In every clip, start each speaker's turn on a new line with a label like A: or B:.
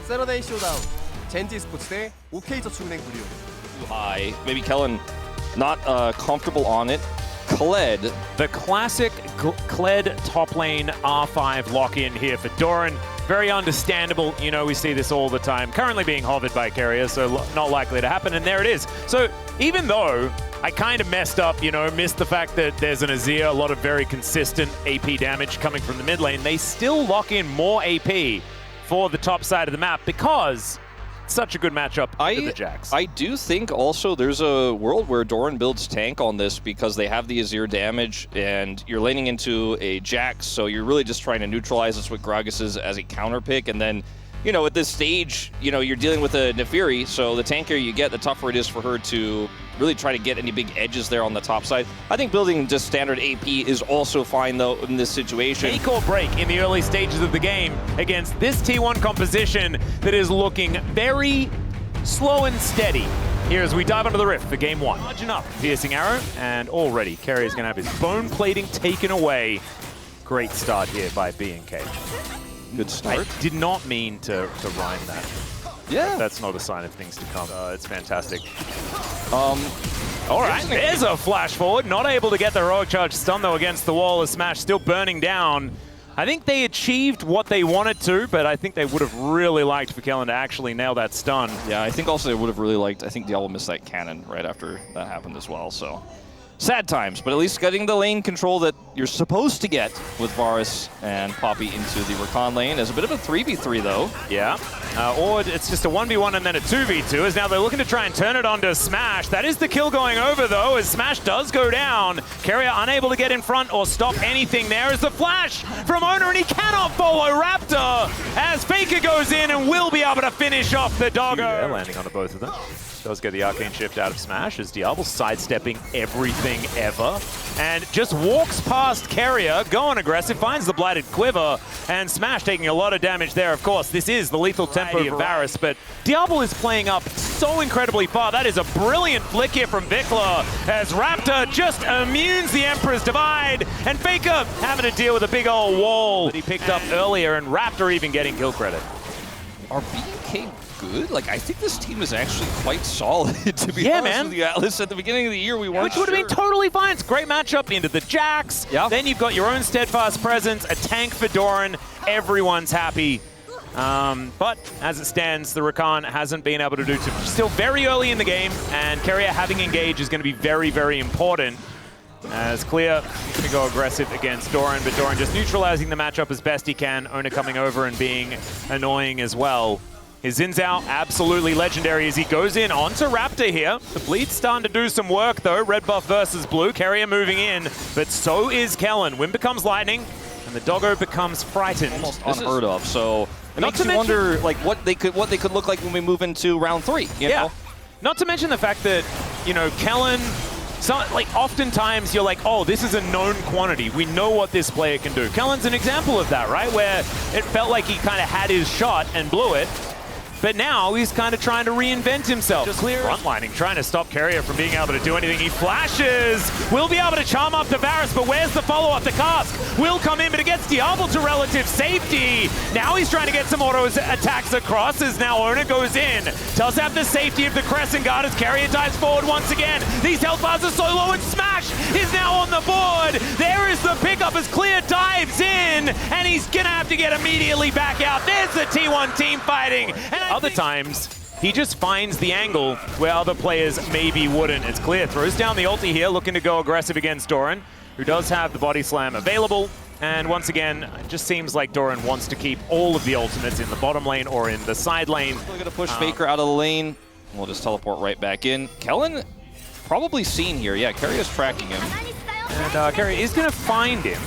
A: 세러데이 쇼다운 젠지 스포츠 대 OK저축은행 브리오.
B: High. Maybe Kellen not comfortable on it. Kled.
C: The classic Kled top lane R5 lock-in here for Doran. Very understandable. You know, we see this all the time. Currently being hovered by Carrier, so not likely to happen. And there it is. So even though I kind of messed up, you know, missed the fact that there's an Azir, a lot of very consistent AP damage coming from the mid lane, they still lock in more AP for the top side of the map because such a good matchup for the Jax.
B: I do think also there's a world where Doran builds tank on this because they have the Azir damage and you're laning into a Jax, so you're really just trying to neutralize this with Gragas as a counter pick, and then, you know, at this stage, you know, you're dealing with a Nefiri, so the tankier you get, the tougher it is for her to really try to get any big edges there on the top side. I think building just standard AP is also fine, though, in this situation.
C: Make or break in the early stages of the game against this T1 composition that is looking very slow and steady. Here as we dive into the rift for game one. Margin up, piercing arrow, and already Carrier's gonna have his bone plating taken away. Great start here by B&K.
B: Good start.
C: I did not mean to rhyme that.
B: Yeah.
C: That's not a sign of things to come. It's fantastic. All right, there's a flash forward. Not able to get the heroic charge stun, though, against the wall. The Smash still burning down. I think they achieved what they wanted to, but I think they would have really liked for Kellen to actually nail that stun.
B: Yeah, I think also they would have really liked, I think Diablo missed that cannon right after that happened as well, so. Sad times, but at least getting the lane control that you're supposed to get with Varus and Poppy into the Rakan lane as a bit of a 3v3 though.
C: Yeah, or it's just a 1v1 and then a 2v2 as now they're looking to try and turn it onto Smash. That is the kill going over though as Smash does go down. Carrier unable to get in front or stop anything there as the flash from Owner, and he cannot follow Raptor as Faker goes in and will be able to finish off the doggo. Yeah, landing onto both of them. Does get the arcane shift out of Smash as Diablo sidestepping everything ever and just walks past Carrier, going aggressive, finds the Blighted Quiver, and Smash taking a lot of damage there. Of course, this is the lethal tempo of Varus, but Diablo is playing up so incredibly far. That is a brilliant flick here from Vikla as Raptor just immunes the Emperor's Divide, and Faker having to deal with a big old wall that he picked up earlier, and Raptor even getting kill credit.
B: Are B&K good? Like, I think this team is actually quite solid, to be honest with you, Atlas. At the beginning of the year, we weren't
C: Which would have been totally fine. It's a great matchup into the Jax.
B: Yep.
C: Then you've got your own steadfast presence, a tank for Doran. Everyone's happy. But as it stands, the Rakan hasn't been able to do too much. Still very early in the game, and Carrier having engaged is going to be very, very important. As Clear going to go aggressive against Doran, but Doran just neutralizing the matchup as best he can. Owner coming over and being annoying as well. His Xin Zhao, absolutely legendary as he goes in onto Raptor here. The Bleed's starting to do some work though. Red buff versus blue. Carrier moving in, but so is Kellen. Wind becomes lightning, and the doggo becomes frightened.
B: Almost unheard of, so it makes you wonder like what they could look like when we move into round 3, you know?
C: Not to mention the fact that, you know, Kellen, like oftentimes you're like, oh, this is a known quantity. We know what this player can do. Kellen's an example of that, right? Where it felt like he kind of had his shot and blew it. But now he's kind of trying to reinvent himself. Just clear frontlining, trying to stop Carrier from being able to do anything. He flashes, will be able to charm up the Varus, but where's the follow-up? The cask will come in, but it gets Diablo to relative safety. Now he's trying to get some auto attacks across as now Owner goes in. Does have the safety of the Crescent Guard as Carrier dives forward once again. These health bars are so low, and Smash is now on the board. There is the pickup as Clear dives in, and he's gonna have to get immediately back out. There's the T1 team fighting. And other times, he just finds the angle where other players maybe wouldn't. It's Clear, throws down the ulti here, looking to go aggressive against Doran, who does have the body slam available. And once again, it just seems like Doran wants to keep all of the ultimates in the bottom lane or in the side lane.
B: We're gonna push Faker out of the lane. We'll just teleport right back in. Kellen, probably seen here. Yeah, Carrier's tracking him.
C: And Carrier is gonna find him.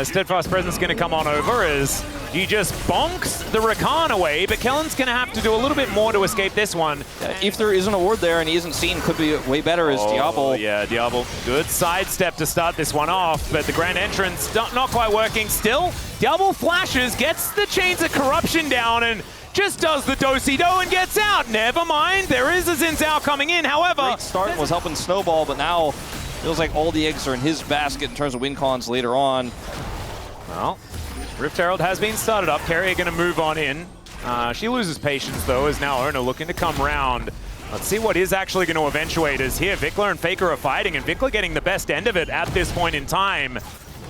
C: Steadfast Presence going to come on over as he just bonks the Rakan away, but Kellen's going to have to do a little bit more to escape this one.
B: If there isn't a ward there and he isn't seen, could be way better as Diablo.
C: Yeah, Diablo. Good sidestep to start this one off, but the grand entrance not quite working. Still, Diablo flashes, gets the Chains of Corruption down, and just does the do-si-do and gets out. Never mind, there is a Xin Zhao coming in, however.
B: Great start was helping Snowball, but now feels like all the eggs are in his basket in terms of win cons later on.
C: Well, Rift Herald has been started up. Carrier going to move on in. She loses patience, though, as now Ona looking to come round. Let's see what is actually going to eventuate, as here Vikla and Faker are fighting, and Vikla getting the best end of it at this point in time.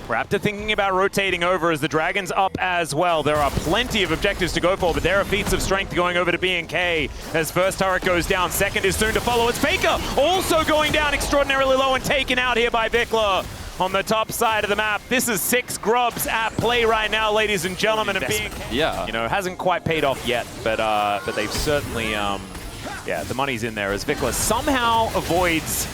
C: Raptor thinking about rotating over as the Dragon's up as well. There are plenty of objectives to go for, but there are feats of strength going over to BNK as first turret goes down. Second is soon to follow. It's Faker also going down extraordinarily low and taken out here by Vikla on the top side of the map. This is 6 grubs at play right now, ladies and gentlemen. And BNK, you know, hasn't quite paid off yet, but they've certainly, yeah, the money's in there as Vikla somehow avoids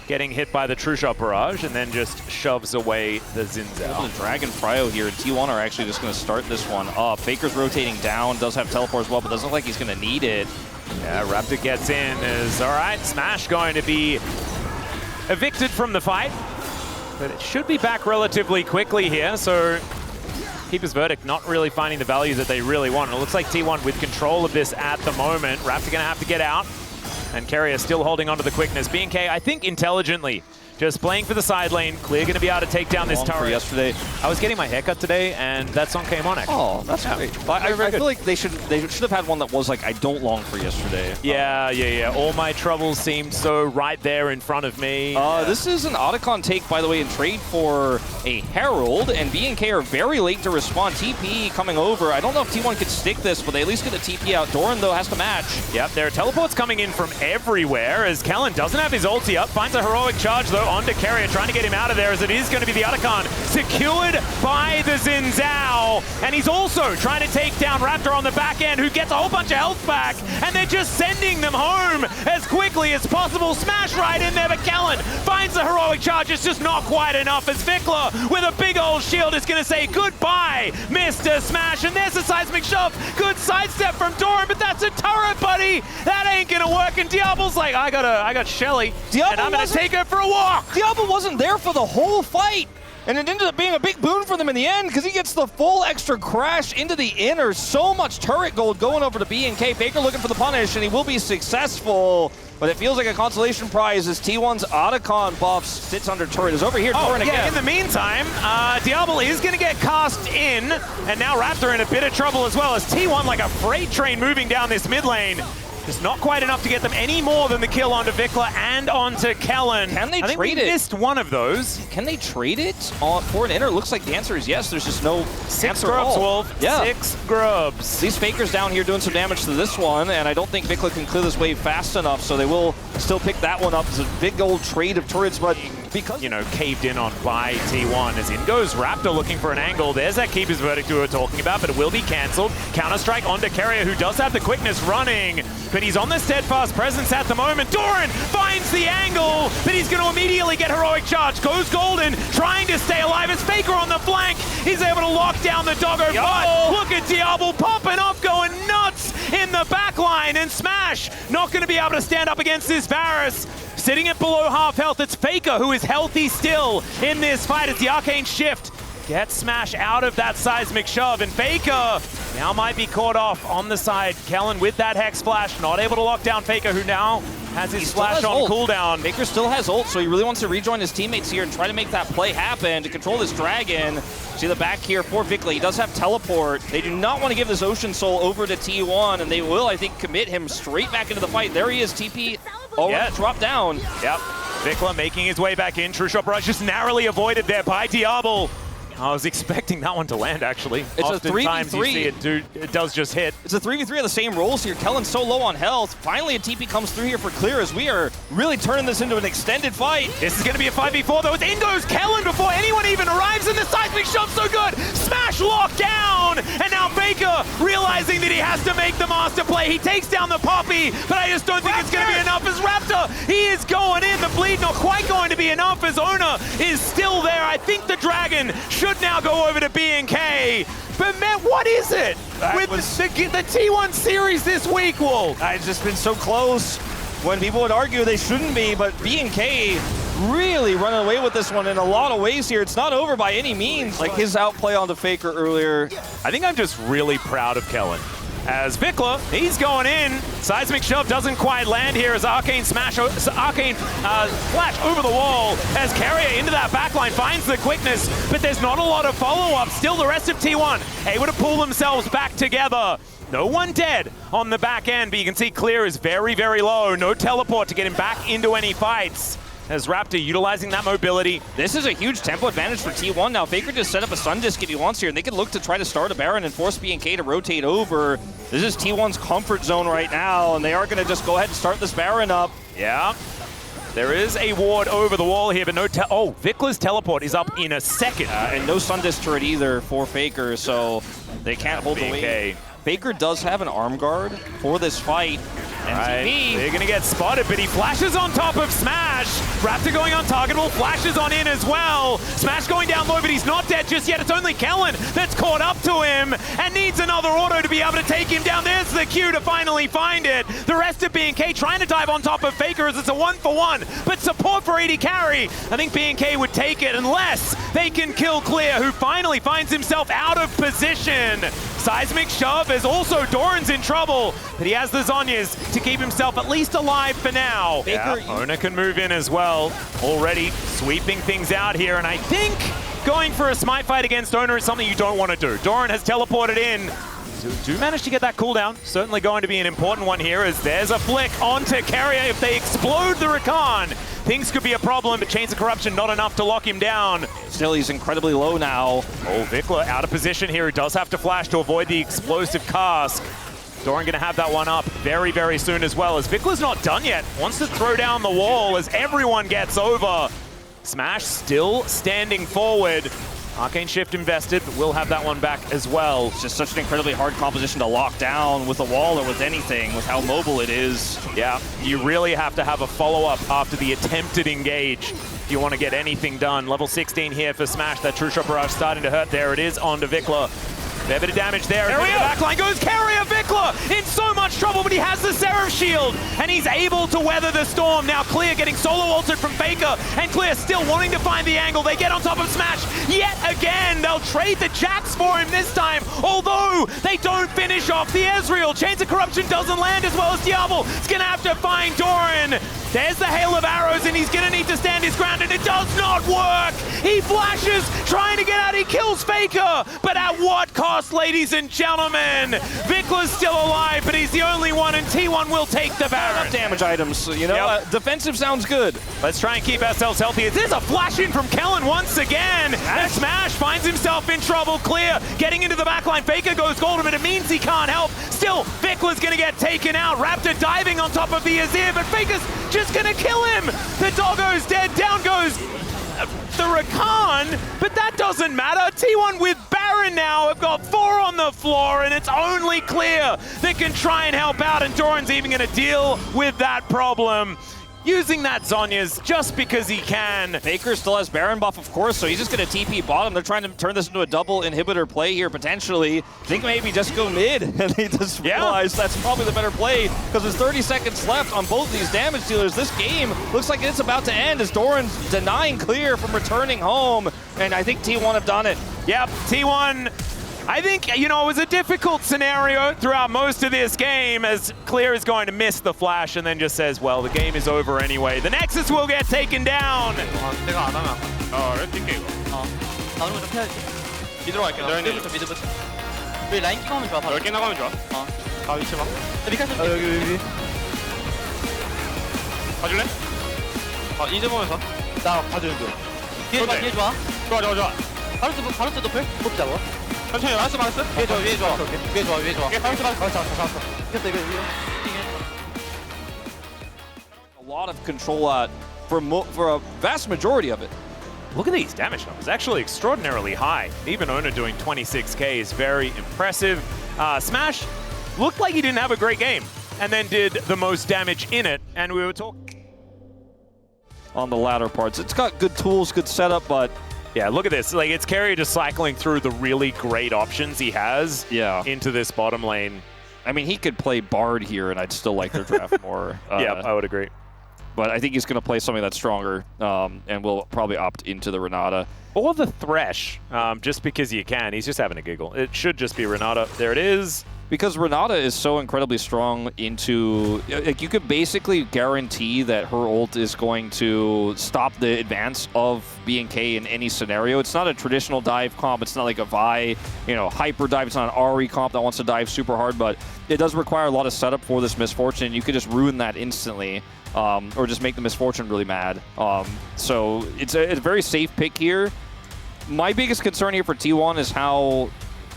C: getting hit by the True Shot Barrage and then just shoves away the Xin Zhao.
B: The Dragon Prio here, and T1 are actually just going to start this one up. Faker's rotating down, does have teleport as well, but doesn't look like he's going to need it.
C: Yeah, Raptor gets in, is all right. Smash going to be evicted from the fight, but it should be back relatively quickly here, so Keeper's Verdict not really finding the value that they really want. And it looks like T1 with control of this at the moment. Raptor going to have to get out. And Carrier still holding onto the quickness. BNK, I think intelligently, just playing for the side lane. Clear going to be able to take down this turret.
B: Yesterday,
C: I was getting my haircut today, and that song came on, actually.
B: Oh, that's great. I feel like they should have had one that was like, I don't long for yesterday.
C: Yeah. All my troubles seemed so right there in front of me.
B: This is an Otacon take, by the way, in trade for a Herald, and BNK are very late to respond. TP coming over. I don't know if T1 could stick this, but they at least get a TP out. Doran, though, has to match.
C: Yep, there are teleports coming in from everywhere as Kellen doesn't have his ulti up. Finds a heroic charge, though, onto Carrier, trying to get him out of there, as it is going to be the Otacon secured by the Xin Zhao. And he's also trying to take down Raptor on the back end, who gets a whole bunch of health back, and they're just sending them home as quickly as possible. Smash right in there, but Kellen finds the heroic charge. It's just not quite enough, as Vikla with a big old shield is going to say goodbye, Mr. Smash. And there's a seismic shove. Good sidestep from Doran, but that's a turret, buddy. That ain't going to work. And Diablo's like, I got Shelly, and I'm going to take her for a walk.
B: Diablo wasn't there for the whole fight, and it ended up being a big boon for them in the end because he gets the full extra crash into the inner. So much turret gold going over to BNK. Faker looking for the punish, and he will be successful, but it feels like a consolation prize as T1's Otacon buff sits under turret. Is over here, Doran again.
C: In the meantime, Diablo is going to get cast in, and now Raptor in a bit of trouble as well, as T1 like a freight train moving down this mid lane. Just not quite enough to get them any more than the kill onto Vikla and onto Kellen.
B: Can they
C: I think
B: trade
C: we
B: it?
C: Missed one of those.
B: Can they trade it for an inner? Looks like the answer is yes. There's just no
C: 6
B: answer
C: grubs,
B: at all.
C: Wolf.
B: Yeah.
C: 6 grubs.
B: These Fakers down here doing some damage to this one, and I don't think Vikla can clear this wave fast enough, so they will still pick that one up. It's a big old trade of turrets, but because,
C: you know, caved in on by T1, as in goes Raptor looking for an angle. There's that Keeper's Verdict we were talking about, but it will be cancelled. Counter-strike onto Carrier, who does have the quickness running, but he's on the steadfast presence at the moment. Doran finds the angle, but he's going to immediately get heroic charge. Goes Golden, trying to stay alive. It's Faker on the flank. He's able to lock down the doggo, but look at Diablo popping off, going nuts in the back line, and Smash not going to be able to stand up against this Varus. Sitting at below half health, it's Faker who is healthy still in this fight as the Arcane Shift gets Smash out of that seismic shove, and Faker now might be caught off on the side. Kellen with that Hex Splash, not able to lock down Faker, who now has his flash on cooldown.
B: Faker still has ult, so he really wants to rejoin his teammates here and try to make that play happen to control this dragon. See the back here for Vikla. He does have teleport. They do not want to give this Ocean Soul over to T1, and they will, I think, commit him straight back into the fight. There he is, TP. Oh, yeah, drop down.
C: Yep. Vikla making his way back in. True Shot Barrage just narrowly avoided there by Diablo. I was expecting that one to land, actually.
B: It's
C: Oftentimes
B: a 3v3.
C: You see it does just hit.
B: It's a 3v3 of the same roles here. Kellen's so low on health. Finally, a TP comes through here for clear, as we are really turning this into an extended fight.
C: This is going to be a 5v4, though. It's in goes Kellen before anyone even arrives, and the seismic shove so good. Smash locked down, and now Faker realizing that he has to make the master play. He takes down the Poppy, but I just don't think it's going to be enough as Raptor. He is going in. The bleed not quite going to be enough as Ona is still there. I think the Dragon should now go over to BNK. But man, what is it with the T1 series this week, Wolf?
B: It's just been so close when people would argue they shouldn't be, but BNK really running away with this one in a lot of ways here. It's not over by any means. Like his outplay on the Faker earlier.
C: I think I'm just really proud of Kellen. As Vikla, he's going in. Seismic Shove doesn't quite land here as Arcane Flash over the wall as Carrier into that backline finds the quickness, but there's not a lot of follow-up. Still the rest of T1 able to pull themselves back together. No one dead on the back end, but you can see Clear is very, very low. No teleport to get him back into any fights. As Raptor utilizing that mobility.
B: This is a huge tempo advantage for T1 now. Faker just set up a Sun Disc if he wants here, and they can look to try to start a Baron and force BNK to rotate over. This is T1's comfort zone right now, and they are going to just go ahead and start this Baron up.
C: Yeah. There is a ward over the wall here, but no Vikla's teleport is up in a second.
B: And no Sun Disc turret either for Faker, so they can't hold the lead. Faker does have an arm guard for this fight.
C: Right. They're going to get spotted, but he flashes on top of Smash. Raptor going untargetable, flashes on in as well. Smash going down low, but he's not dead just yet. It's only Kellen that's caught up to him and needs another auto to be able to take him down. There's the Q to finally find it. The rest of BNK trying to dive on top of Faker as it's a 1-for-1, but support for AD Carry. I think BNK would take it unless they can kill Clear, who finally finds himself out of position. Seismic shove as also Doran's in trouble, but he has the Zhonyas to keep himself at least alive for now.
B: Faker,
C: Ona can move in as well. Already sweeping things out here, and I think going for a smite fight against Ona is something you don't want to do. Doran has teleported in. Do manage to get that cooldown. Certainly going to be an important one here as there's a flick onto Carrier. If they explode the Rakan, things could be a problem, but Chains of Corruption not enough to lock him down.
B: Still, he's incredibly low now.
C: Oh, Vikla out of position here. He does have to flash to avoid the explosive cask. Doran going to have that one up very, very soon as well, as Vikla's not done yet. Wants to throw down the wall as everyone gets over. Smash still standing forward. Arcane Shift invested, but we'll have that one back as well.
B: It's just such an incredibly hard composition to lock down with a wall or with anything, with how mobile it is.
C: Yeah, you really have to have a follow-up after the attempted engage if you want to get anything done. Level 16 here for Smash. That True Shot Barrage starting to hurt. There it is onto Vikla. Fair bit of damage there. The backline goes Carrier. Vikla in so much trouble, but he has the Seraph Shield, and he's able to weather the storm. Now Clear getting solo ulted from Faker, and Clear still wanting to find the angle. They get on top of Smash yet again. They'll trade the Jax for him this time, although they don't finish off the Ezreal. Chains of Corruption doesn't land as well as Diablo. He's going to have to find Doran. There's the hail of arrows, and he's going to need to stand his ground, and it does not work. He flashes, trying to get out. He kills Faker, but at what cost, ladies and gentlemen? Vikla's still alive, but he's the only one, and T1 will take the Baron.
B: Damage items, you know, defensive sounds good.
C: Let's try and keep ourselves healthy. There's a flash in from Kellen once again. And Smash finds himself in trouble. Clear getting into the backline. Faker goes golden, but it means he can't help. Still, Vikla's going to get taken out. Raptor diving on top of the Azir, but Faker's just going to kill him. The doggo's dead. Down goes the Rakan, but that doesn't matter. T1 with Baron now have got 4 on the floor, and it's only Clear that can try and help out, and Doran's even going to deal with that problem. Using that Zhonya's just because he can.
B: Faker still has Baron buff, of course, so he's just going to TP bottom. They're trying to turn this into a double inhibitor play here, potentially. Think maybe just go mid, and they just realize that's probably the better play, because there's 30 seconds left on both these damage dealers. This game looks like it's about to end as Doran's denying Clear from returning home, and I think T1 have done it.
C: Yep, T1. I think, you know, it was a difficult scenario throughout most of this game as Clear is going to miss the flash and then just says, well, the game is over anyway. The Nexus will get taken down.
D: 내가 안 하면 그래 뛸게 이거
E: 나오는 거 좀 펴야지.
D: 미드로 갈게
E: 미드부터 미드부터. 우리 라인 끼고 하면 좋아. 바로.
D: 10개 나가면 좋아 다 위치 봐
E: 미카스
C: 여기.
D: 봐줄래? 이제 보면서
E: 나 봐주는 중. 뒤에 좋아, 뒤에 좋아.
D: 좋아
E: 바루스 노플? 뽑자 뭐.
D: 천천히 알았어
E: 위에 좋아, 위에 좋아. 위에 좋아, 위에 좋아.
D: 바루스
E: 잡았어. 이겼어, 이거.
B: A lot of control for a vast majority of it.
C: Look at these damage numbers, actually extraordinarily high. Even Ona doing 26k is very impressive. Smash looked like he didn't have a great game and then did the most damage in it, and we were talking
B: On the latter parts. It's got good tools, good setup, but
C: yeah, look at this. Like, it's Carrier just cycling through the really great options he has into this bottom lane.
B: I mean, he could play Bard here, and I'd still like their draft more.
C: Yeah, I would agree.
B: But I think he's going to play something that's stronger, and will probably opt into the Renata.
C: Or the Thresh, just because you can. He's just having a giggle. It should just be Renata. There it is.
B: Because Renata is so incredibly strong into, like, you could basically guarantee that her ult is going to stop the advance of B&K in any scenario. It's not a traditional dive comp. It's not like a Vi, hyper dive. It's not an RE comp that wants to dive super hard, but it does require a lot of setup for this Misfortune. You could just ruin that instantly, or just make the Misfortune really mad. So it's a very safe pick here. My biggest concern here for T1 is how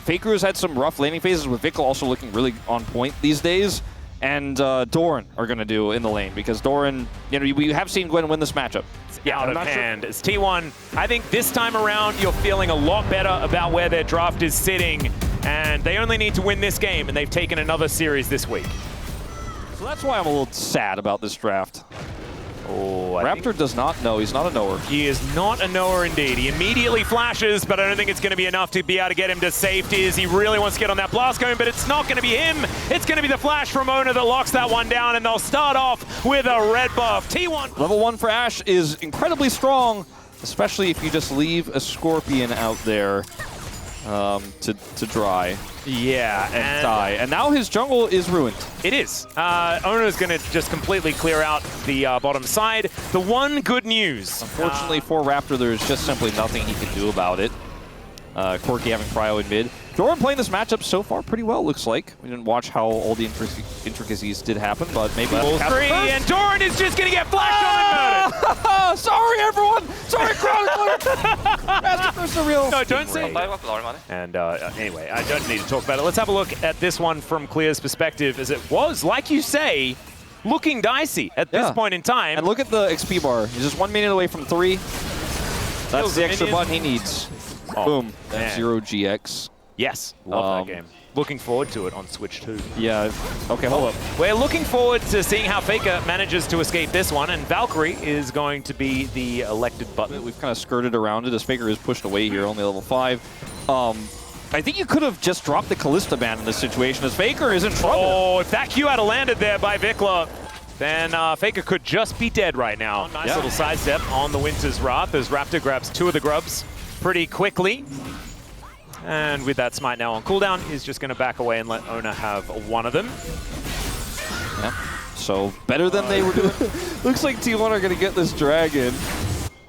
B: Faker's had some rough landing phases, with Vikla also looking really on point these days, and Doran are going to do in the lane, because Doran, we have seen Gwen win this matchup.
C: It's out of hand. It's T1. I think this time around, you're feeling a lot better about where their draft is sitting, and they only need to win this game, and they've taken another series this week.
B: So that's why I'm a little sad about this draft.
C: Oh,
B: Raptor does not know. He's not a knower.
C: He is not a knower indeed. He immediately flashes, but I don't think it's going to be enough to be able to get him to safety, as he really wants to get on that blast cone, but it's not going to be him. It's going to be the flash from Ona that locks that one down, and they'll start off with a red buff. T1.
B: Level 1 for Ashe is incredibly strong, especially if you just leave a Scorpion out there to dry.
C: Yeah,
B: and die. And now his jungle is ruined.
C: It is. Ona's going to just completely clear out the bottom side. The one good news.
B: Unfortunately for Raptor, there's just simply nothing he can do about it. Corki having Cryo in mid. Doran playing this matchup so far pretty well, looks like. We didn't watch how all the intricacies did happen, but maybe
C: we'll see. And Doran is just going to get flashed on and murdered.
B: Sorry, everyone. Sorry, Chronicler. Master's the real.
C: No, don't say. And anyway, I don't need to talk about it. Let's have a look at this one from Clear's perspective, as it was, like you say, looking dicey at this point in time.
B: And look at the XP bar. He's just 1 minute away from 3. That's the extra button he needs.
C: Oh,
B: boom. That's 0GX.
C: Yes, love that game. Looking forward to it on Switch 2.
B: Yeah. Okay, hold up.
C: We're looking forward to seeing how Faker manages to escape this one, and Valkyrie is going to be the elected button.
B: We've kind of skirted around it as Faker is pushed away here, only level 5. I think you could have just dropped the Callista ban in this situation, as Faker is in trouble.
C: Oh, if that Q had landed there by Vikla, then Faker could just be dead right now. Nice little sidestep on the Winter's Wrath as Raptor grabs 2 of the grubs pretty quickly. And with that smite now on cooldown, he's just going to back away and let Ona have 1 of them.
B: Yeah. So better than they were doing. Looks like T1 are going to get this dragon.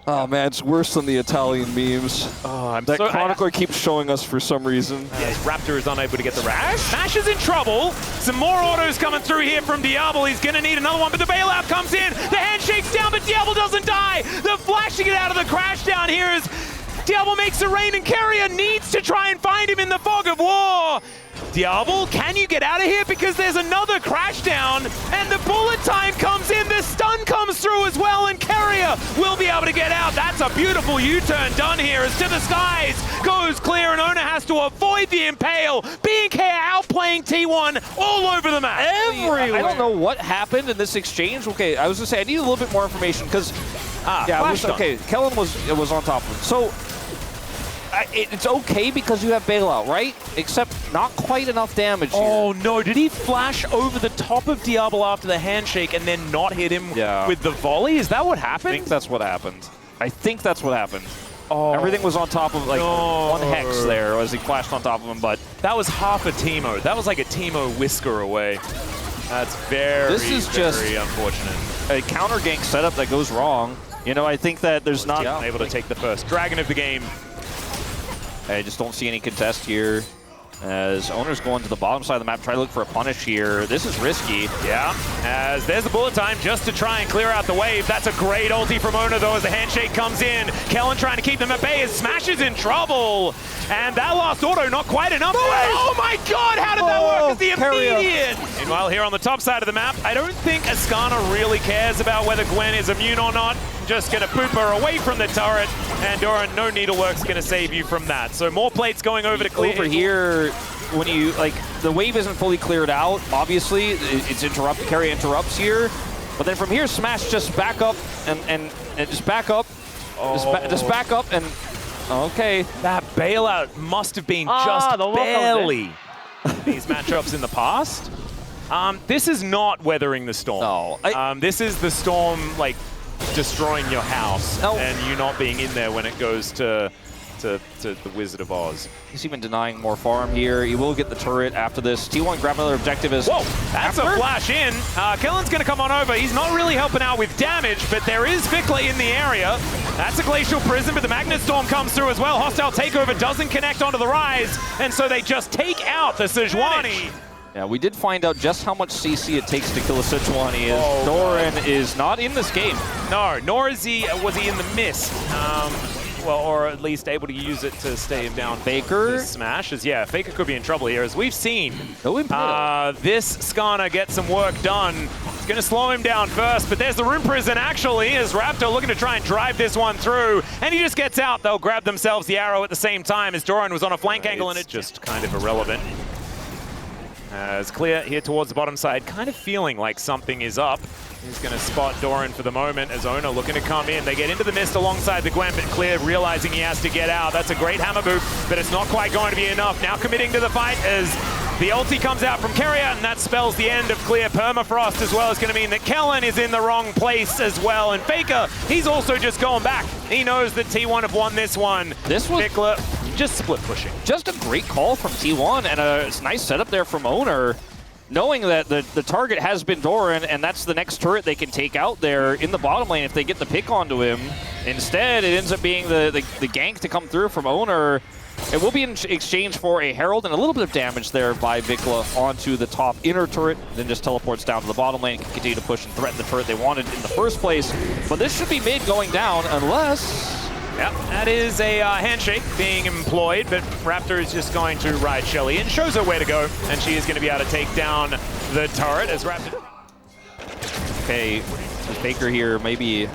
B: Oh man, it's worse than the Italian memes.
C: Oh,
B: that Chronicler keeps showing us for some reason.
C: Yes, Raptor is unable to get the rash. Smash is in trouble. Some more autos coming through here from Diablo. He's going to need another one, but the bailout comes in. The handshake's down, but Diablo doesn't die. The flashing it out of the crash down here is Diablo makes it rain, and Carrier needs to try and find him in the fog of war. Diablo, can you get out of here? Because there's another crash down, and the bullet time comes in. The stun comes through as well, and Carrier will be able to get out. That's a beautiful U-turn done here as To The Skies goes clear, and Ona has to avoid the impale. B&K outplaying T1 all over the map.
B: Everywhere. I don't know what happened in this exchange. Okay, I was going to say, I need a little bit more information, because Kellen was on top of him. So it's okay because you have bailout, right? Except not quite enough damage here.
C: Oh no, did he flash over the top of Diablo after the handshake and then not hit him with the volley? Is that what happened?
B: I think that's what happened. Oh, everything was on top of like 1 hex there as he flashed on top of him, but
C: that was half a Teemo. That was like a Teemo whisker away. That's very unfortunate.
B: A counter gank setup that goes wrong. I think that there's not
C: able to take the first dragon of the game.
B: I just don't see any contest here. As Owners going to the bottom side of the map, try to look for a punish here. This is risky.
C: Yeah, as there's the bullet time just to try and clear out the wave. That's a great ulti from Ona, though, as the handshake comes in. Kellen trying to keep them at bay as Smash is in trouble. And that last auto, not quite enough. Oh my god, how did that work? As the immediate. Meanwhile, here on the top side of the map, I don't think Ascana really cares about whether Gwen is immune or not. Just going to poop her away from the turret, and Doran, no needlework's going to save you from that. So more plates going over to clear.
B: Over here, when you, the wave isn't fully cleared out, obviously, it's interrupted, Carry interrupts here. But then from here, Smash just back up and just back up. Just back up and, okay.
C: That bailout must have been just barely these matchups in the past. This is not weathering the storm.
B: No.
C: This is the storm, destroying your house and you not being in there when it goes to to the Wizard of Oz.
B: He's even denying more farm here. He will get the turret after this. T1 grab another objective as
C: Whoa, that's a flash in. Kellen's going to come on over. He's not really helping out with damage, but there is Vikla in the area. That's a Glacial Prison, but the Magnet Storm comes through as well. Hostile Takeover doesn't connect onto the Rise, and so they just take out the Sejuani.
B: Yeah, we did find out just how much CC it takes to kill a Sejuani. Doran is not in this game.
C: No, nor is was he in the mist. Well, or at least able to use it to stay him down.
B: Faker?
C: Smashes, yeah. Faker could be in trouble here, as we've seen.
B: No Impale.
C: This Skarner gets some work done. It's going to slow him down first, but there's the Rune Prison, actually, as Raptor looking to try and drive this one through, and he just gets out. They'll grab themselves the arrow at the same time, as Doran was on a flank angle, and it's just kind of irrelevant. As Clear here towards the bottom side, kind of feeling like something is up. He's going to spot Doran for the moment as Ona looking to come in. They get into the mist alongside the Gwen, but Clear realizing he has to get out. That's a great hammer boot, but it's not quite going to be enough. Now committing to the fight as the ulti comes out from Keria, and that spells the end of Clear. Permafrost as well is going to mean that Kellen is in the wrong place as well. And Faker, he's also just going back. He knows that T1 have won this one.
B: This was
C: Vikla just split pushing.
B: Just a great call from T1 and a nice setup there from Owner, knowing that the target has been Doran, and that's the next turret they can take out there in the bottom lane if they get the pick onto him. Instead, it ends up being the gank to come through from Owner. It will be in exchange for a Herald and a little bit of damage there by Vikla onto the top inner turret, then just teleports down to the bottom lane and can continue to push and threaten the turret they wanted in the first place. But this should be mid going down unless...
C: Yep, that is a handshake being employed, but Raptor is just going to ride Shelly and shows her where to go, and she is going to be able to take down the turret as Raptor...
B: Okay, Faker here maybe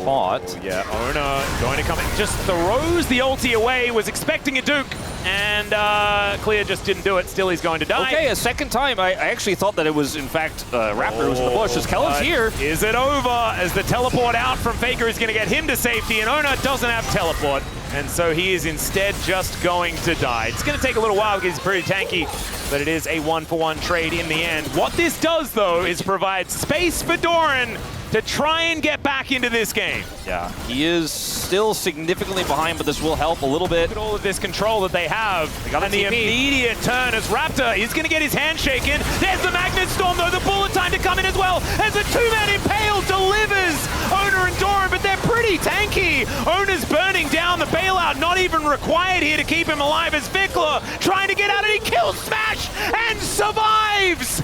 B: caught.
C: Yeah, Ona going to come in, just throws the ulti away, was expecting a Duke, and Clear just didn't do it. Still, he's going to die.
B: Okay, a second time. I actually thought that it was, in fact, Raptor who was in the bush. As Kellen's here.
C: Is it over? As the teleport out from Faker is going to get him to safety, and Ona doesn't have teleport, and so he is instead just going to die. It's going to take a little while because he's pretty tanky, but it is a 1-for-1 trade in the end. What this does, though, is provide space for Doran to try and get back into this game.
B: Yeah, he is still significantly behind, but this will help a little bit.
C: Look at all of this control that they have. And the immediate turn as Raptor is going to get his handshake in. There's the Magnet Storm, though. The bullet time to come in as well. As the two-man Impale delivers Ona and Doran, but they're pretty tanky. Ona's burning down. The bailout not even required here to keep him alive as Vikla trying to get out, and he kills Smash and survives.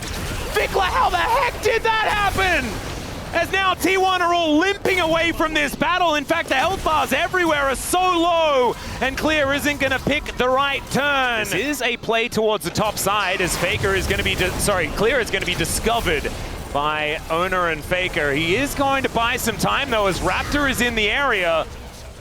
C: Vikla, how the heck did that happen? As now T1 are all limping away from this battle. In fact, the health bars everywhere are so low, and Clear isn't going to pick the right turn. This is a play towards the top side as Faker is going to be, Clear is going to be discovered by Owner and Faker. He is going to buy some time, though, as Raptor is in the area.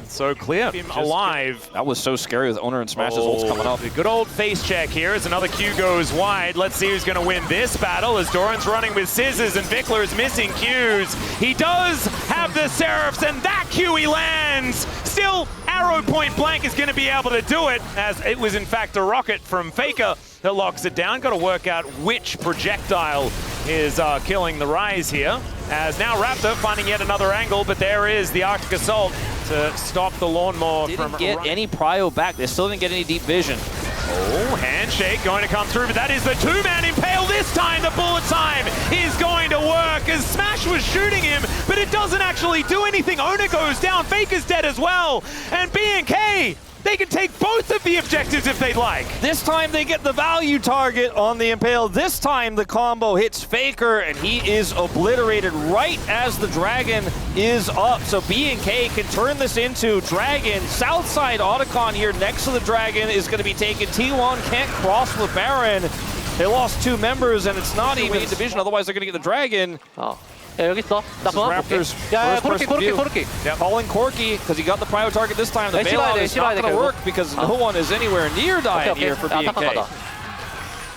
C: So Clear him alive.
B: That was so scary with Owner and Smash's ults coming up.
C: The good old face check here as another Q goes wide. Let's see who's going to win this battle as Doran's running with scissors and Vikla is missing Qs. He does have the Seraphs, and that Q he lands. Still, arrow point blank is going to be able to do it, as it was in fact a rocket from Faker that locks it down. Got to work out which projectile is killing the Rise here. As now Raptor finding yet another angle, but there is the Arctic Assault to stop the Lawnmower from...
B: Didn't get any prio back. They still didn't get any deep vision.
C: Oh, handshake going to come through, but that is the two-man Impale. This time the bullet time is going to work as Smash was shooting him, but it doesn't actually do anything. Ona goes down, Faker's dead as well, and B&K, they can take both of the objectives if they'd like.
B: This time they get the value target on the Impale. This time the combo hits Faker, and he is obliterated right as the Dragon is up. So B&K can turn this into Dragon. Southside Otacon here next to the Dragon is going to be taken. T1 can't cross with Baron. They lost 2 members, and it's not even division. Otherwise, they're going to get the Dragon.
E: 야, 여기 있어. 나
B: Raptors
E: 코르키.
B: calling Corki because he got the prio target this time. The bailout is not going to work because no one is anywhere near dying here for B&K.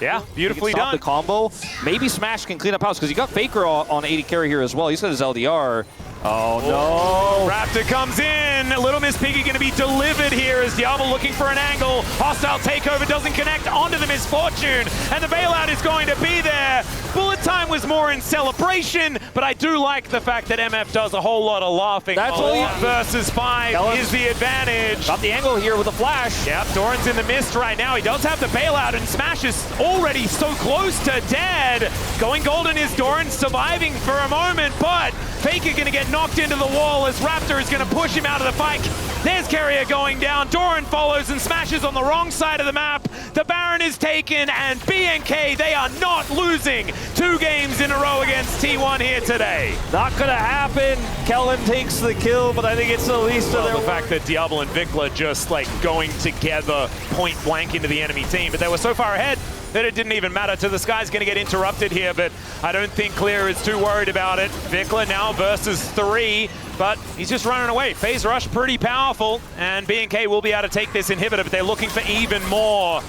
C: Yeah, beautifully
B: Stop
C: done.
B: the combo. Maybe Smash can clean up house because he got Faker on 80 carry here as well. He's got his LDR. Oh no!
C: Raptor comes in. Little Miss Piggy going to be delivered here as Diablo looking for an angle. Hostile takeover doesn't connect onto the Misfortune, and the bailout is going to be there. Bullet time was was more in celebration, but I do like the fact that MF does a whole lot of laughing.
B: That's all you-
C: versus 5
B: Kellen's
C: is the advantage.
B: got the angle here with a flash.
C: Yep, Doran's in the mist right now. He does have the bailout, and Smash is already so close to dead. Going golden is Doran surviving for a moment, but Faker gonna get knocked into the wall as Raptor is gonna push him out of the fight. There's Carrier going down. Doran follows and Smashes on the wrong side of the map. The Baron is taken, and BNK, they are not losing 2 games in a row against T1 here today.
B: Not gonna happen. Kellen takes the kill, but I think it's the least of
C: Well,
B: their...
C: the fact that Diablo and Vikla just like going together point blank into the enemy team, but they were so far ahead that it didn't even matter. To the Sky's going to get interrupted here, but I don't think Clear is too worried about it. Vikla now versus 3, but he's just running away. Phase Rush pretty powerful, and BNK will be able to take this inhibitor, but they're looking for even more.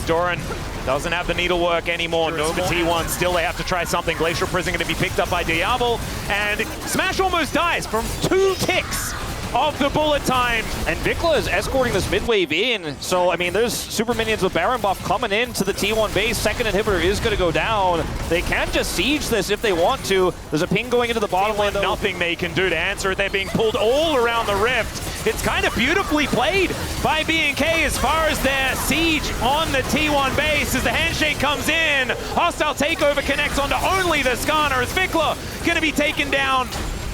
C: Doran doesn't have the needlework anymore. No for T1. Still, they have to try something. Glacial Prison going to be picked up by Diablo, and Smash almost dies from 2 ticks of the bullet time.
B: And Vikla is escorting this mid wave in, so I mean there's super minions with Baron buff coming into the T1 base. Second inhibitor is going to go down. They can just siege this if they want to. There's a ping going into the bottom lane though.
C: Nothing they can do to answer it. They're being pulled all around the rift. It's kind of beautifully played by BNK as far as their siege on the T1 base as the handshake comes in. Hostile takeover connects onto only the Skarner as Vikla going to be taken down.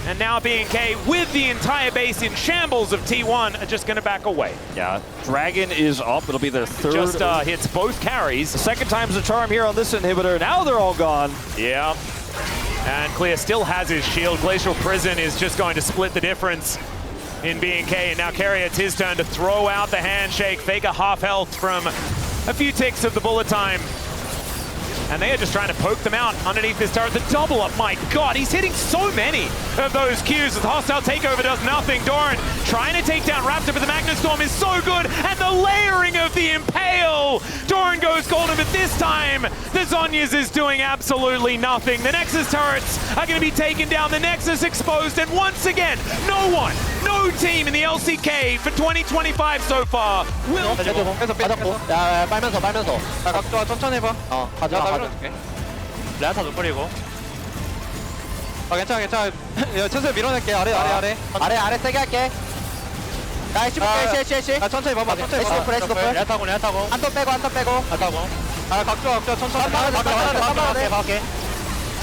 C: And now BNK, with the entire base in shambles of T1, are just going to back away.
B: Yeah, Dragon is up. It'll be their third.
C: Just hits both carries.
B: The second time's the charm here on this inhibitor. Now they're all gone.
C: Yeah. And Clear still has his shield. Glacial Prison is just going to split the difference in BNK. And now Carrier, it's his turn to throw out the handshake. Faker half health from a few ticks of the bullet time. And they are just trying to poke them out underneath this turret. The double up, my God, he's hitting so many of those Qs. The hostile takeover does nothing. Doran trying to take down Raptor, but the Magnet Storm is so good. And the layering of the Impale. Doran goes golden, but this time, the Zhonya's is doing absolutely nothing. The Nexus turrets are going to be taken down. The Nexus exposed, and once again, no team in the LCK for 2025 so far will...
E: 맞았고. 야, 빨면서.
D: 야, 각도가 천천히 해봐.
E: 가자.
D: 레아타 눈뿌리고. 괜찮아. 야, 천천히 밀어낼게. 아래.
E: 아래 세게 할게. 야, 애쉬.
D: 야, 천천히 봐봐.
E: 에스코프.
D: 레아타고.
E: 한턴 빼고.
D: 아, 각도가 천천히.
E: 막게.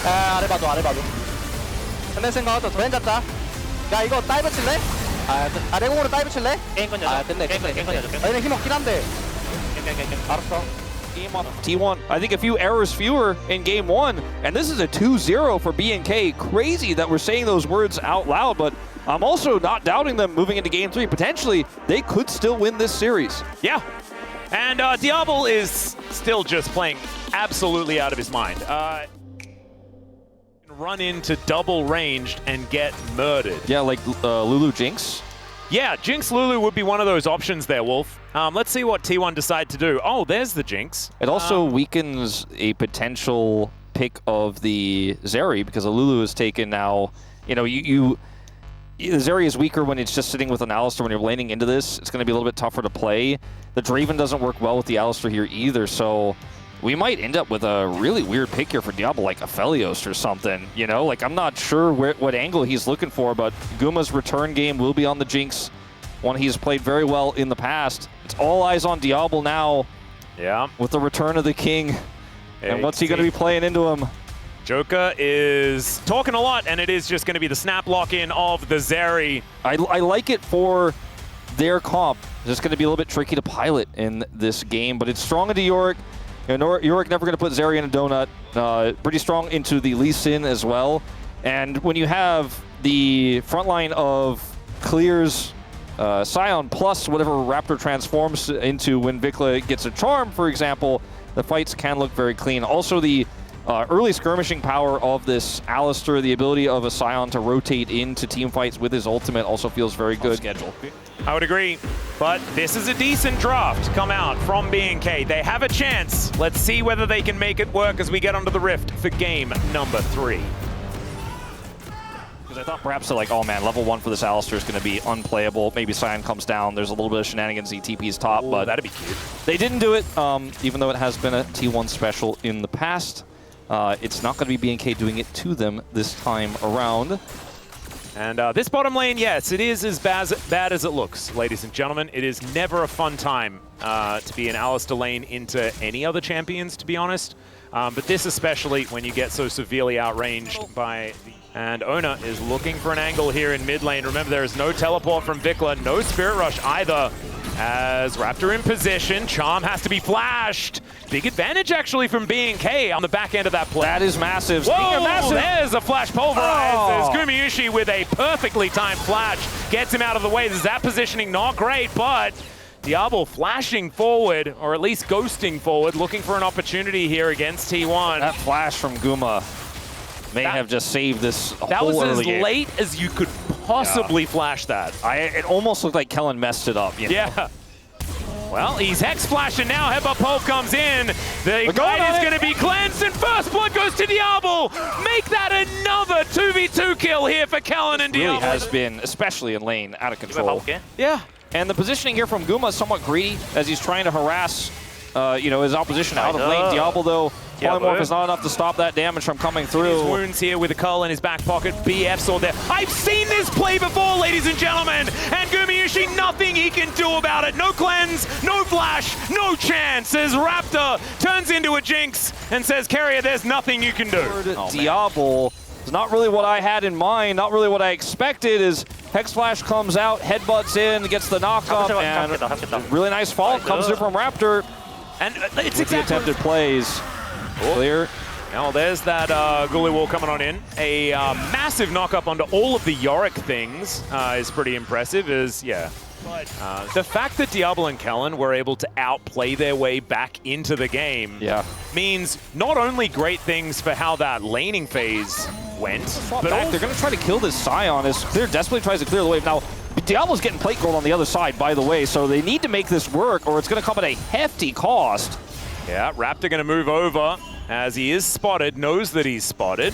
E: 야, 아래 봐도.
D: 근데 생각하자.
E: 왼 잡자. 야, 이거 다이브 칠래? 레공으로 다이브 칠래?
D: 게임 건져. 게임 건져.
E: 얘네 힘 없긴 한데. 알았어.
B: T1, I think a few errors fewer in game 1, and this is a 2-0 for BNK. Crazy that we're saying those words out loud, but I'm also not doubting them moving into game 3. Potentially, they could still win this series.
C: Yeah. And Diablo is still just playing absolutely out of his mind. Run into double ranged and get murdered.
B: Yeah, like Lulu Jinx.
C: Yeah, Jinx Lulu would be one of those options there, Wolf. Let's see what T1 decide to do. Oh, there's the Jinx.
B: It also weakens a potential pick of the Zeri because a Lulu is taken now. You know, the Zeri is weaker when it's just sitting with an Alistar. When you're laning into this, it's going to be a little bit tougher to play. The Draven doesn't work well with the Alistar here either, so we might end up with a really weird pick here for Diablo, like Aphelios or something. You know, like I'm not sure what angle he's looking for, but Guma's return game will be on the Jinx, one he's played very well in the past. It's all eyes on Diablo now.
C: Yeah.
B: With the return of the king. And what's he going to be playing into him?
C: Joker is talking a lot, and it is just going to be the snap lock-in of the Zeri.
B: I like it for their comp. It's just going to be a little bit tricky to pilot in this game, but it's strong into Yorick. You know, Yorick never going to put Zeri in a donut. Pretty strong into the Lee Sin as well. And when you have the front line of Clear's Scion plus whatever Raptor transforms into when Vikla gets a charm, for example, the fights can look very clean. Also, the early skirmishing power of this Alistar, the ability of a Scion to rotate into team fights with his ultimate also feels very good. Schedule.
C: I would agree, but this is a decent draft come out from BNK. They have a chance. Let's see whether they can make it work as we get onto the Rift for game number 3.
B: Because I thought perhaps like, oh man, level 1 for this Alistar is going to be unplayable. Maybe Scion comes down. There's a little bit of shenanigans. TP's top, but
C: that'd be cute.
B: They didn't do it, even though it has been a T1 special in the past. it's not going to be BNK doing it to them this time around.
C: And this bottom lane, yes, it is as bad as it looks, ladies and gentlemen. It is never a fun time to be an Alistair lane into any other champions, to be honest. But this especially when you get so severely outranged by... And Ona is looking for an angle here in mid lane. Remember, there is no teleport from Vikla, no Spirit Rush either. As Raptor in position, Charm has to be flashed. Big advantage actually from BNK on the back end of that play.
B: That is massive.
C: Whoa,
B: massive.
C: There's a flash pulverize.
B: Oh.
C: There's Gumayusi with a perfectly timed flash. Gets him out of the way. The zap positioning not great, but Diablo flashing forward, or at least ghosting forward, looking for an opportunity here against T1.
B: That flash from Guma may have just saved this
C: That
B: whole
C: was as
B: early game.
C: late as you could possibly flash that.
B: It almost looked like Kellen messed it up. You know?
C: Yeah. Well, he's Hex flashing now. Headbutt Pulp comes in. The Ignite is going to be cleansed, and first blood goes to Diablo. Make that another 2v2 kill here for Kellen and Diablo.
B: Really has been, especially in lane, out of control.
C: Yeah.
B: And the positioning here from Guma is somewhat greedy as he's trying to harass his opposition out of lane. Diablo, though, Polymorph is not enough to stop that damage from coming through.
C: His wounds here with a Cull in his back pocket. BF sword there. I've seen this play before, ladies and gentlemen. And Gumayusi, nothing he can do about it. No cleanse, no flash, no chance. As Raptor turns into a Jinx and says, Carrier, there's nothing you can do.
B: Diablo is not really what I had in mind, not really what I expected. Is Hex Flash comes out, headbutts in, gets the knockup, and really nice follow-up comes through from Raptor.
C: And it's
B: with the attempted plays. Clear.
C: Now there's that Ghoulie Wall coming on in. A massive knockup onto all of the Yorick things is pretty impressive. The fact that Diablo and Kellen were able to outplay their way back into the game means not only great things for how that laning phase went, but
B: they're going to try to kill this Scion as Clear desperately tries to clear the wave. Now, Diablo's getting plate gold on the other side, by the way, so they need to make this work or it's going to come at a hefty cost.
C: Yeah, Raptor going to move over as he is spotted, knows that he's spotted.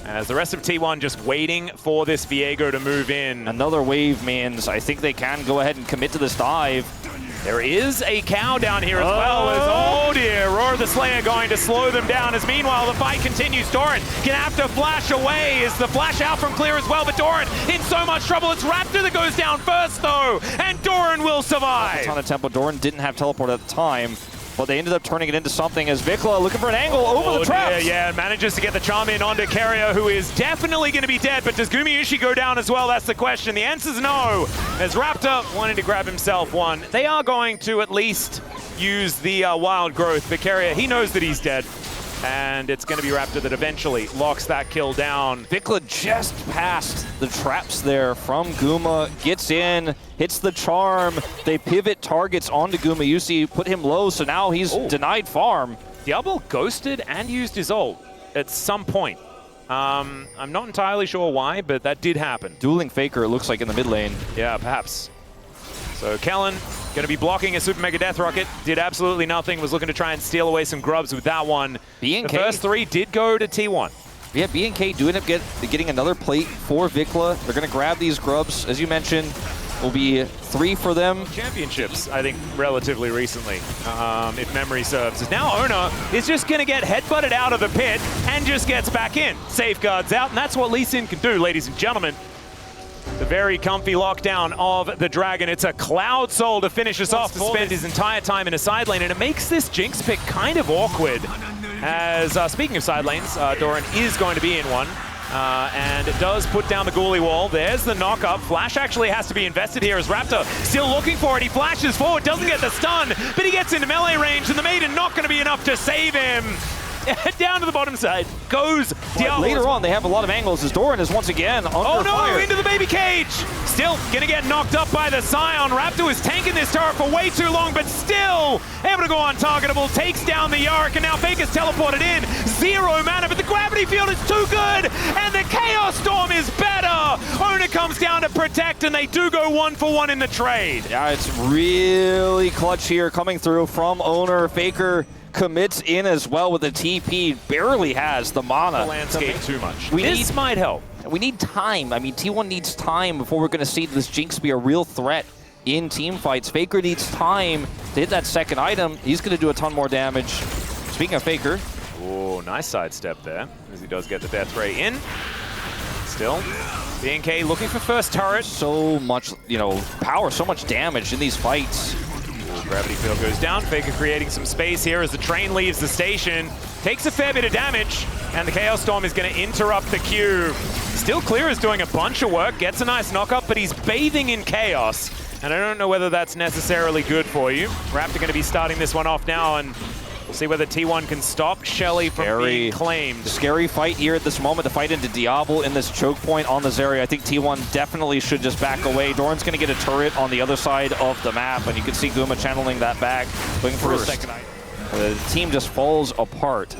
C: As the rest of T1 just waiting for this Viego to move in.
B: Another wave means I think they can go ahead and commit to this dive.
C: There is a cow down here as well as, oh dear, Roar the Slayer going to slow them down as meanwhile the fight continues. Doran gonna have to flash away. Is the flash out from Clear as well, but Doran in so much trouble. It's Raptor that goes down first though, and Doran will survive.
B: A ton of tempo. Doran didn't have teleport at the time, but they ended up turning it into something as Vikla looking for an angle over the traps.
C: Yeah, manages to get the charm in onto Carrier, who is definitely going to be dead, but does Gumayusi go down as well? That's the question. The answer's no, as Raptor wanting to grab himself one. They are going to at least use the Wild Growth, but Carrier, he knows that he's dead. And it's going to be Raptor that eventually locks that kill down.
B: Vikla just passed the traps there from Guma, gets in, hits the charm. They pivot targets onto Gumayusi, put him low, so now he's denied farm.
C: Diablo ghosted and used his ult at some point. I'm not entirely sure why, but that did happen.
B: Dueling Faker, it looks like, in the mid lane.
C: Yeah, perhaps. So Kellen going to be blocking a Super Mega Death Rocket. Did absolutely nothing. Was looking to try and steal away some grubs with that one.
B: BNK.
C: The first three did go to T1.
B: Yeah, BNK do end up getting another plate for Vikla. They're going to grab these grubs, as you mentioned. Will be 3 for them.
C: Championships, I think, relatively recently, if memory serves. Now Ona is just going to get headbutted out of the pit and just gets back in. Safeguards out, and that's what Lee Sin can do, ladies and gentlemen. The very comfy lockdown of the Dragon. It's a Cloud Soul to finish us off, to spend his entire time in a side lane, and it makes this Jinx pick kind of awkward. As, speaking of side lanes, Doran is going to be in one. And it does put down the Ghoulie Wall. There's the knock-up. Flash actually has to be invested here as Raptor still looking for it. He flashes forward, doesn't get the stun, but he gets into melee range, and the Maiden not going to be enough to save him. Down to the bottom side goes Diablo.
B: Later on, they have a lot of angles as Doran is once again under fire.
C: Into the baby cage. Still gonna get knocked up by the Scion. Raptor is tanking this turret for way too long, but still able to go untargetable. Takes down the Yorick, and now Faker's teleported in. 0 mana, but the gravity field is too good, and the Chaos Storm is better. Ona comes down to protect, and they do go 1-for-1 in the trade.
B: Yeah, it's really clutch here coming through from Owner. Faker commits in as well with the TP, barely has the mana.
C: The landscape too much.
B: This
C: might help.
B: We need time. I mean, T1 needs time before we're going to see this Jinx be a real threat in team fights. Faker needs time to hit that second item. He's going to do a ton more damage. Speaking of Faker,
C: Oh, nice sidestep there, as he does get the death ray in. Still, BNK looking for first turret.
B: So much, power, so much damage in these fights.
C: Gravity field goes down. Faker creating some space here as the train leaves the station. Takes a fair bit of damage, and the Chaos Storm is going to interrupt the queue. Still Clear is doing a bunch of work, gets a nice knock-up, but he's bathing in chaos. And I don't know whether that's necessarily good for you. Raptor going to be starting this one off now, and we'll see whether T1 can stop Shelly from being claimed.
B: Scary fight here at this moment to fight into Diablo in this choke point on the Zeri. I think T1 definitely should just back away. Doran's going to get a turret on the other side of the map, and you can see Guma channeling that back, looking for his second item. The team just falls apart.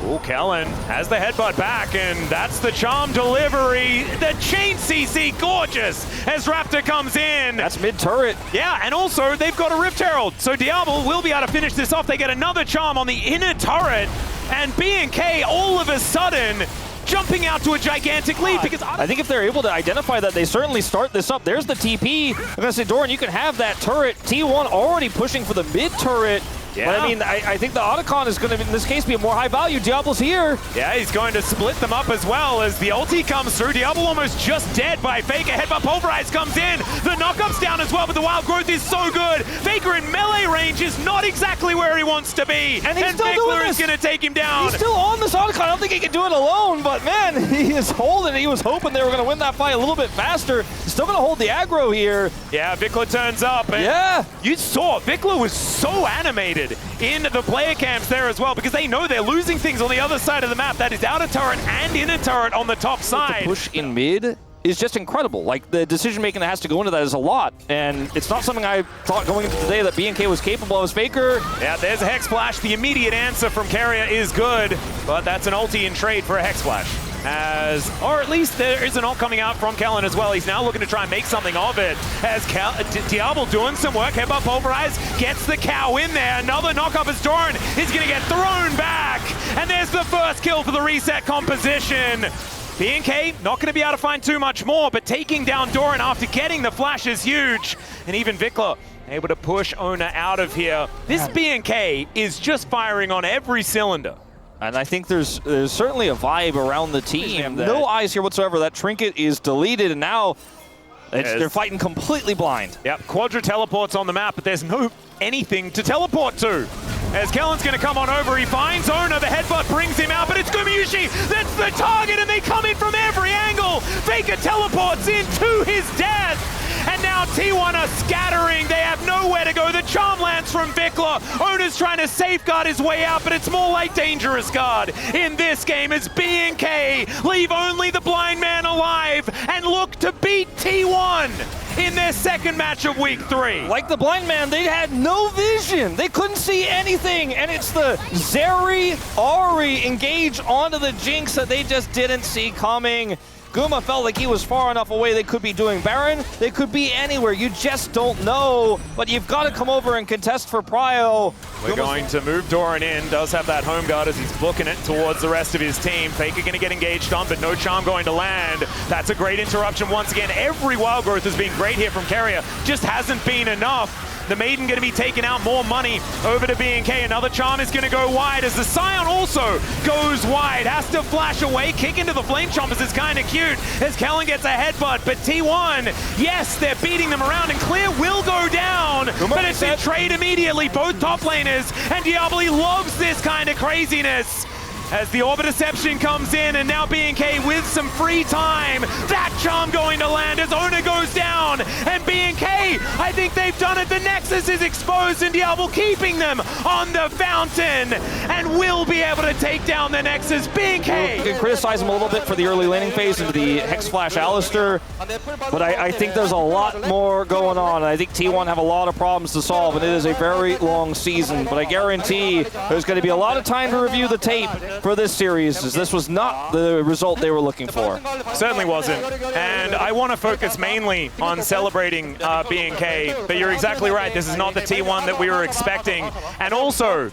C: Ooh, Kellen has the headbutt back, and that's the charm delivery. The chain CC, gorgeous, as Raptor comes in.
B: That's mid-turret.
C: Yeah, and also they've got a Rift Herald, so Diablo will be able to finish this off. They get another charm on the inner turret, and BNK all of a sudden jumping out to a gigantic lead, because
B: I think if they're able to identify that, they certainly start this up. There's the TP. I'm going to say, Doran, you can have that turret. T1 already pushing for the mid-turret.
C: Yeah.
B: But I mean, I think the Otacon is going to, in this case, be a more high value. Diablo's here.
C: Yeah, he's going to split them up as well as the ulti comes through. Diablo almost just dead by Faker. Headbutt Pulverize comes in. The knockup's down as well, but the wild growth is so good. Faker in melee range is not exactly where he wants to be.
B: And he's still doing this.
C: Is going to take him down.
B: He's still on this Otacon. I don't think he can do it alone, but man, he is holding. He was hoping they were going to win that fight a little bit faster. He's still going to hold the aggro here.
C: Yeah, Vikla turns up. And
B: yeah.
C: You saw Vikla was so animated in the player camps there as well, because they know they're losing things on the other side of the map. That is outer turret and inner turret on the top side.
B: The push in mid is just incredible. Like, the decision making that has to go into that is a lot, and it's not something I thought going into today that BNK was capable of. Faker.
C: Yeah, there's a Hex Flash. The immediate answer from Carrier is good, but that's an ulti in trade for a Hex Flash. Or at least there is an ult coming out from Kellen as well. He's now looking to try and make something of it. As Diablo doing some work. Headbutt Pulverize gets the cow in there. Another knock-up as Doran is going to get thrown back. And there's the first kill for the reset composition. BNK not going to be able to find too much more, but taking down Doran after getting the flash is huge. And even Vikla able to push Ona out of here. This BNK is just firing on every cylinder.
B: And I think there's certainly a vibe around the team. No eyes here whatsoever. That trinket is deleted, and now they're fighting completely blind.
C: Yep, Quadra teleports on the map, but there's no anything to teleport to. As Kellen's going to come on over, he finds Ona, the headbutt brings him out, but it's Gumayushi that's the target, and they come in from every angle. Faker teleports into his death. And now T1 are scattering. They have nowhere to go. The charm lands from Vikla. Ona's trying to safeguard his way out, but it's more like Dangerous Guard in this game as BNK leave only the blind man alive and look to beat T1 in their second match of week 3.
B: Like the blind man, they had no vision. They couldn't see anything, and it's the Zeri Ahri engage onto the Jinx that they just didn't see coming. Guma felt like he was far enough away. They could be doing Baron. They could be anywhere. You just don't know. But you've got to come over and contest for Prio.
C: We're going to move Doran in. Does have that home guard as he's booking it towards the rest of his team. Faker going to get engaged on, but no charm going to land. That's a great interruption once again. Every wild growth has been great here from Carrier. Just hasn't been enough. The Maiden going to be taking out more money over to BNK. Another charm is going to go wide as the Scion also goes wide. Has to flash away. Kick into the Flame Chompers is kind of cute as Kellen gets a headbutt. But T1, yes, they're beating them around, and Clear will go down. But it's in trade immediately. Both top laners, and Diablo loves this kind of craziness. As the Orbit Deception comes in, and now BNK with some free time. That charm going to land as Ona goes down. And BNK, I think they've done it. The Nexus is exposed, and Diablo keeping them on the fountain. And will be able to take down the Nexus. BNK!
B: You can criticize him a little bit for the early laning phase into the Hex Flash Alistair. But I think there's a lot more going on. I think T1 have a lot of problems to solve, and it is a very long season. But I guarantee there's going to be a lot of time to review the tape for this series, as this was not the result they were looking for.
C: Certainly wasn't. And I want to focus mainly on celebrating BNK, but you're exactly right. This is not the T1 that we were expecting. And also,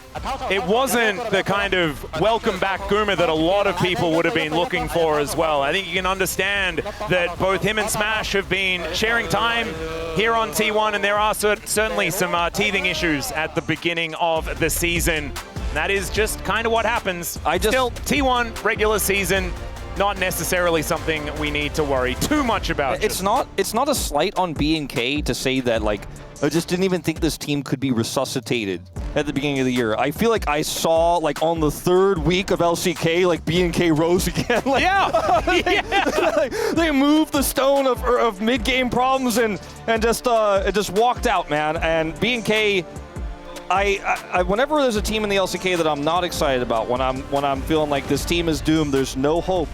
C: it wasn't the kind of welcome back Guma that a lot of people would have been looking for as well. I think you can understand that both him and Smash have been sharing time here on T1, and there are certainly some teething issues at the beginning of the season. That is just kind of what happens.
B: I just-
C: Still, T1 regular season, not necessarily something we need to worry too much about.
B: It's not a slight on B&K to say that, like, I just didn't even think this team could be resuscitated at the beginning of the year. I feel like I saw, like, on the 3rd week of LCK, like, B&K rose again. Like,
C: Yeah.
B: they moved the stone of mid-game problems and just walked out, man. And B&K, I whenever there's a team in the LCK that I'm not excited about, when I'm feeling like this team is doomed, there's no hope.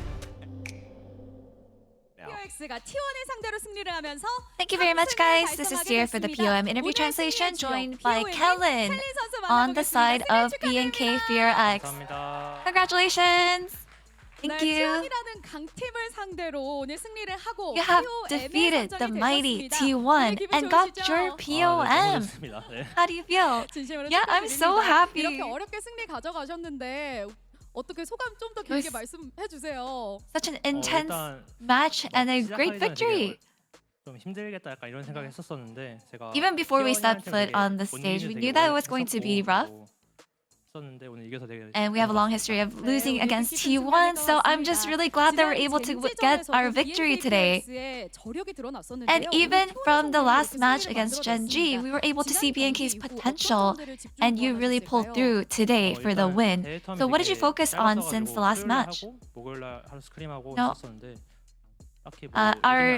F: BFX가 T1을 상대로 승리를 하면서
G: Thank you very much, guys. This is Dear for the POM interview translation, joined by Kellen on the side of B&K Fear X. Congratulations! Thank you.
F: T1이라는 강팀을 상대로 오늘 승리를 하고
G: You have
F: POM의
G: defeated the
F: 선정이
G: mighty
F: 되셨습니다.
G: T1
F: 기분
G: and got
F: 좋으시죠?
G: your POM. How do you feel?
F: 진심으로
G: Yeah, I'm so
F: 축하드립니다.
G: happy.
F: 이렇게 어렵게 승리 가져가셨는데 어떻게 소감 좀 더 길게 말씀해 주세요.
G: Such an intense match and a great victory.
H: 좀 힘들겠다 약간 이런 생각했었었는데 제가
G: Even before we stepped foot on the stage, we knew that it was going to be rough.
H: 있었는데 오늘 이겨서 되게
G: And we have a long history of losing against T1, so I'm just really glad that we're able to get our victory today. And even from the last match against Gen G, we were able to see B&K's potential, and you really pulled through today for the win. So what did you focus on since the last match?
H: 목요일날 하루 스크림하고
G: No.
H: 했었는데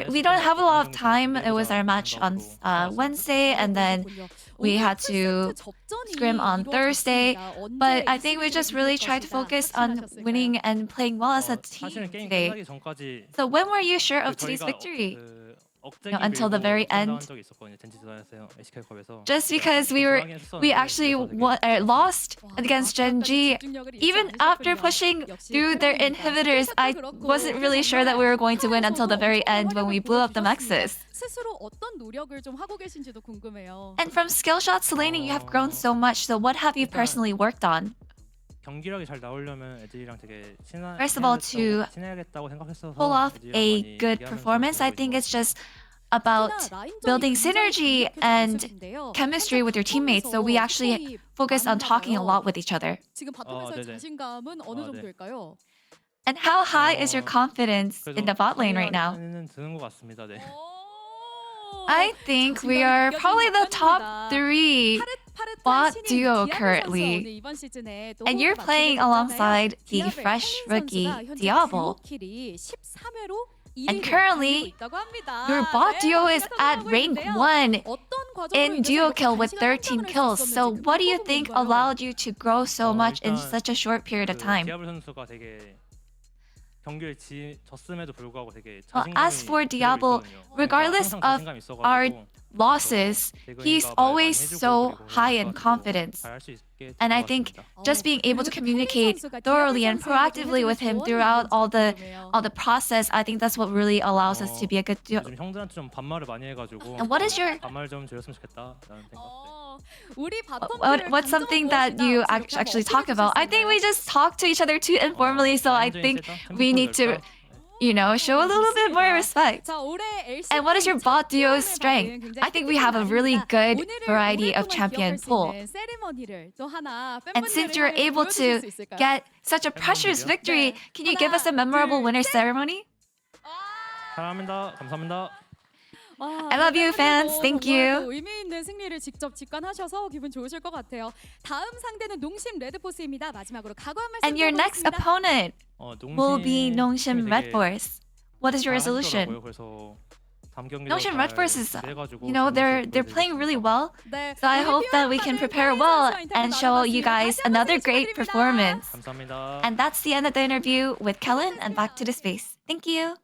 G: We don't have a lot of time. It was our match on Wednesday, and then we had to scrim on Thursday. But I think we just really tried to focus on winning and playing well as a team
H: 사실은 게임
G: today.
H: 끝나기 전까지
G: So when were you sure of today's victory? Until the very end. Just because we actually lost against Gen G, even after pushing through their inhibitors, I wasn't really sure that we were going to win until the very end when we blew up the Nexus.
F: 스스로 어떤 노력을 좀 하고 계신지도 궁금해요.
G: And from skill shots to laning, you have grown so much. So what have you personally worked on?
H: 경기력이 잘 나오려면 애들이랑 되게
G: First of all, to
H: 친해야겠다고 생각했어서
G: pull off a good performance, I think it's just about building synergy and chemistry with your teammates. So we actually focus on talking a lot with each other.
F: 지금 바텀에서의
H: 네네.
F: 자신감은 어느
H: 네.
F: 정도일까요?
G: And how high is your confidence in the bot lane right now?
H: 는 드는 것 같습니다. 네.
G: I think we are probably the top 3 bot duo currently. And you're playing alongside the fresh rookie Diablo. And currently, your bot duo is at rank 1 in duo kill with 13 kills. So what do you think allowed you to grow so much in such a short period of time?
H: 디아블 선수가 되게 경기를 졌음에도 불구하고 되게
G: Well, as for Diablo, regardless of our losses, he's always so high in confidence. And I think just being able to communicate thoroughly and proactively with him throughout all the process, I think that's what really allows us to be a good duo.
H: 요즘 형들한테 좀 반말을 많이 해가지고
G: And what is your
H: 반말 좀 들었으면 좋겠다라는 생각.
G: what's something that you actually talk about? I think we just talk to each other too informally, so I think we need to, show a little bit more respect. And what is your bot duo's strength? I think we have a really good variety of champion pool. And since you're able to get such a precious victory, can you give us a memorable winner's ceremony?
H: 사랑합니다. 감사합니다.
G: I love you, fans. Thank you.
F: 의미 있는 승리를 직접 직관하셔서 기분 좋으실 것 같아요. 다음 상대는 농심 레드포스입니다. 마지막으로 각오 한 말씀
G: And your next
F: 들어보겠습니다.
G: opponent will be Nongshim Red Force. What is your resolution? Nongshim Red Force is, they're playing really well.
F: 네,
G: So I
F: 오늘
G: hope that we can prepare well and show you guys another great performance.
H: 감사합니다.
G: And that's the end of the interview with Kellen and back to the space. Thank you.